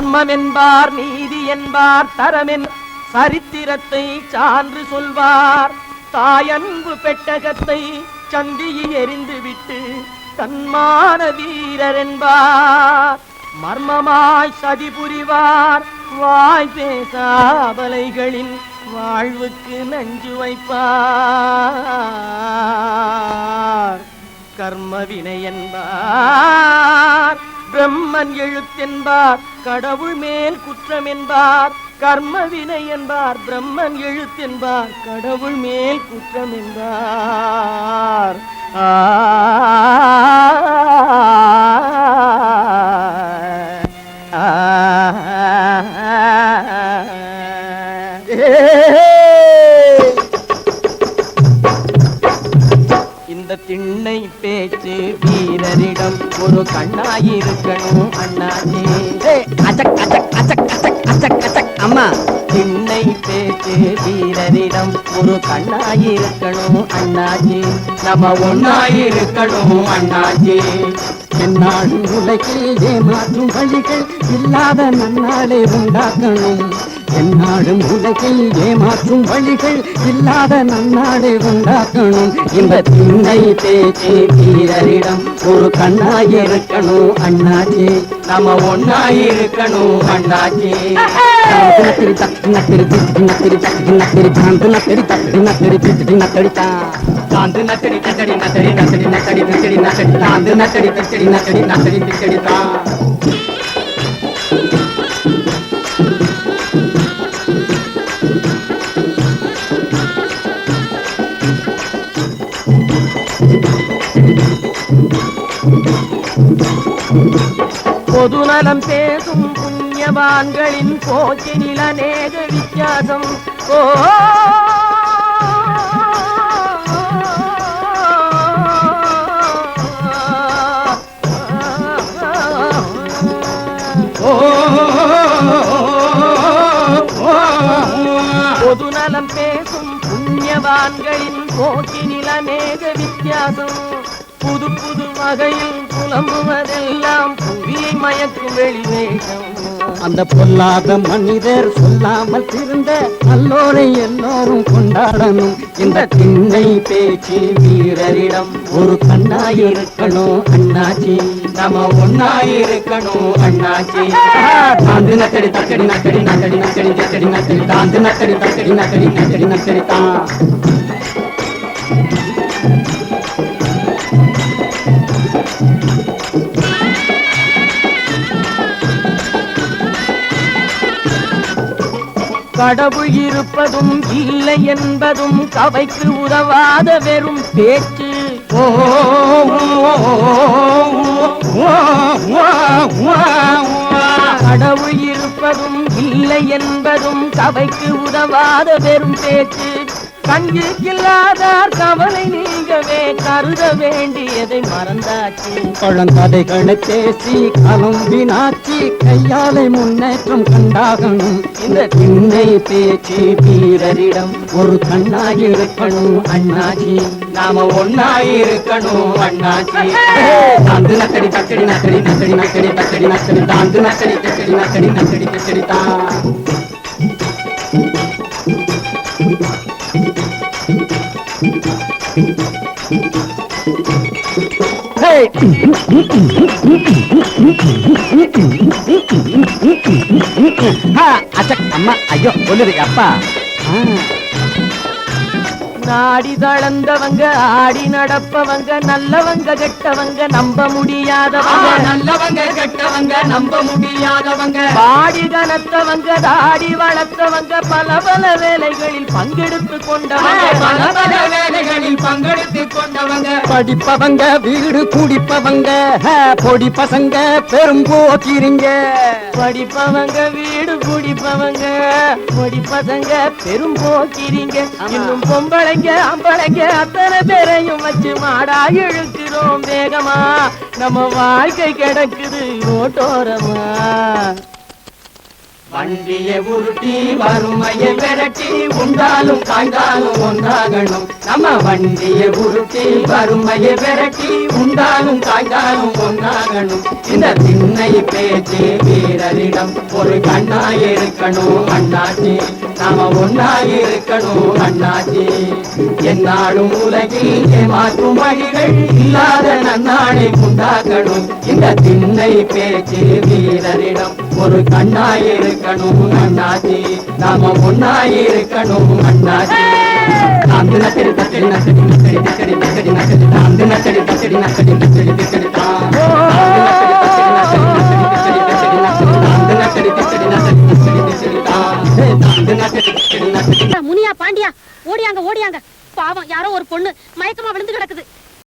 தர்மம் என்பார், நீதி என்பார், தரமென் சரித்திரத்தை சான்று சொல்வார். தாயன்பு பெட்டகத்தை சந்தியில் எறிந்துவிட்டு தன்மான வீரர் என்பார். மர்மமாய் சதி புரிவார், வாய் பேசாபலைகளின் வாழ்வுக்கு நஞ்சு வைப்பார். கர்ம வினை என்பார், பிரம்மன் எழுத்தென்பார், கடவுள் மேல் குற்றம் என்பார். கர்ம வினை என்பார், பிரம்மன் எழுத்தென்பார், கடவுள் மேல் குற்றம் என்பார். இந்த திண்ணை பேச்சு வீரரிடம் ஒரு கண்ணாயிருக்கணும் அண்ணாச்சி. அம்மா, திண்ணை பேச்சு வீரரிடம் ஒரு கண்ணாயிருக்கணும் அண்ணாச்சி. நம்ம ஒன்னாயிருக்கணும் அண்ணாச்சி. என்னாடு உலகில் ஏமாற்றும் வழிகள் இல்லாத நன்னாளை உண்டாக்கணும். என்னாடு உலகில் ஏமாற்றும் வழிகள் இல்லாத நன்னாளை உண்டாக்கணும். இந்த திண்ணை பேச்சு வீரரிடம் ஒரு கண்ணாயிருக்கணும் அண்ணாச்சி. நம்ம ஒன்னாயிருக்கணும் அண்ணாச்சி. பொதுநலம் பேசும் புண்ணியவான்களின் போக்கினில் அநேக வித்தியாசம். பொதுநலம் பேசும் புண்ணியவான்களின் போக்கினில் அநேக வித்தியாசம். புது புது வகையில் புலம்புவதெல்லாம் புவியை மயக்கும் வெளிவேகம். அந்த பொல்லாத மனிதர் சொல்லாமல் திருந்த நல்லோரை எல்லோரும் கொண்டாடணும். இந்த திண்ணை பேச்சு வீரரிடம் ஒரு கண்ணாயிருக்கணும் அண்ணாச்சி. நம்ம ஒன்னாயிருக்கணும் அண்ணாச்சி. தாந்து நக்கடி தக்கடி நக்கடி நக்கடி நக்கடி நக்கடி நக்கடி தாந்து நக்கடி தக்கடி நக்கடி நக்கடி நக்கடி தான். கடவுள் இருப்பதும் இல்லை என்பதும் கவைக்கு உதவாத வெறும் பேச்சு. கடவுள் இருப்பதும் இல்லை என்பதும் கவைக்கு உதவாத வெறும் பேச்சு. கண்கில்லாதார் கவலை நீங்கவே கருத வேண்டியதை மறந்தாச்சு. பழங்கதைகளை பேசி கலம்பினாச்சி கையாலை முன்னேற்றம் கண்டாகணும். இந்த திண்ணை பேச்சு வீரரிடம் ஒரு கண்ணாயிருக்கணும் அண்ணாச்சி. நாம ஒன்னாயிருக்கணும் அண்ணாச்சி. தாந்து நக்கடி தக்கடி நக்கடி நக்கடி நக்கடி தக்கடி நக்கடி தாந்து நக்கடி தக்கடி நக்கடி நக்கடி தக்கடி தான். அம்மா, ஐயோ சொல்லுறீங்க அப்பா. நாடி தளர்ந்தவங்க, ஆடி நடப்பவங்க, நல்லவங்க கெட்டவங்க, நம்ப முடியாதவங்க. நல்லவங்க கெட்டவங்க, நம்ப முடியாதவங்க. பாடி கனத்தவங்க, தாடி வளர்த்தவங்க, பல பல வேலைகளில் பங்கெடுத்து கொண்டவங்க. பல பல வேலைகளில் பங்கெடுத்து கொண்டவங்க. படிப்பவங்க, வீடு குடிப்பவங்க, பொடி பசங்க, பெரும் போக்கிரிங்க. படிப்பவங்க, வீடு குடிப்பவங்க, பொடி பசங்க, பெரும் போக்கிரிங்க. இன்னும் பொம்பளை அம்பளைங்க அத்தனை பேரையும் வச்சு மாடா இழுக்கிறோம் வேகமா. நம்ம வாழ்க்கை கிடக்குது ரோட்டோரமா. வண்டியை உருட்டி வறுமையை விரட்டி உண்டாலும் காய்ந்தாலும் ஒன்றாகணும். நம்ம வண்டியை உருட்டி வறுமையை விரட்டி உண்டாலும் காய்ந்தாலும் ஒன்றாகணும். இந்த திண்ணை பேச்சு வீரரிடம் ஒரு கண்ணாயிருக்கணும் அண்ணாச்சி. நாம ஒன்னாயிருக்கணும் அண்ணாச்சி. என்னாலும் உலகில் ஏமாற்றும் வழிகள் இல்லாத நன்னாளை உண்டாக்கணும். இந்த திண்ணை பேச்சு வீரரிடம் ஒரு கண்ணாயிருக்கணும் அண்ணாச்சி. நாம ஒன்னாயிருக்கணும் அண்ணாச்சி. நாந்து நக்கடி தக்கடி நக்கடி நக்கடி தக்கடி தக்கடி நக்கடி நாந்து நக்கடி தக்கடி நக்கடி நக்கடி தக்கடி தான் முனியா பாண்டியா ஓடியாங்க ஓடியாங்க. பாவம் யாரோ ஒரு பொண்ணு மயக்கமா விழுந்து கிடக்குது.